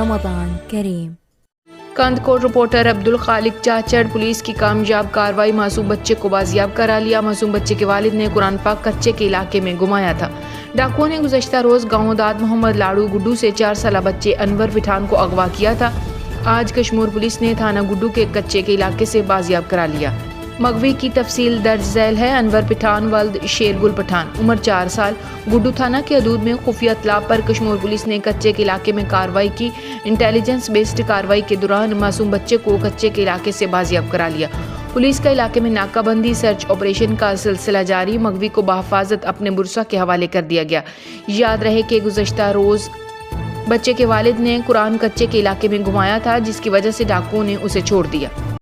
رمضان کریم۔ کندکوٹ reporter Abdul خالق چاچڑ police کی کامیاب کارروائی، معصوم بچے کو بازیاب کرا لیا۔ معصوم بچے کے والد نے قرآن پاک کچے کے علاقے میں گمایا تھا۔ ڈاکوؤں نے گزشتہ روز گاؤں داد محمد لاڑو گڈو سے 4 سالہ بچے انور پٹھان کو اغوا کیا تھا۔ آج کشمور پولیس نے تھانہ گڈو کے کچے کے علاقے سے بازیاب کرا لیا۔ مغوی کی تفصیل درج ذیل ہے۔ انور پٹھان ولد شیرگل پٹھان، عمر 4 سال، گڈو تھانہ کی حدود میں خفیہ اطلاع پر کشمور پولیس نے کچے کے علاقے میں کارروائی کی۔ انٹیلیجنس بیسڈ کارروائی کے دوران معصوم بچے کو کچے کے علاقے سے بازیاب کرا لیا۔ پولیس کا علاقے میں ناکہ بندی سرچ آپریشن کا سلسلہ جاری۔ مغوی کو بحفاظت اپنے برسا کے حوالے کر دیا گیا۔ یاد رہے کہ گزشتہ روز بچے کے والد نے قرآن کچے کے علاقے میں گمایا تھا، جس کی وجہ سے ڈاکوؤں نے اسے چھوڑ دیا۔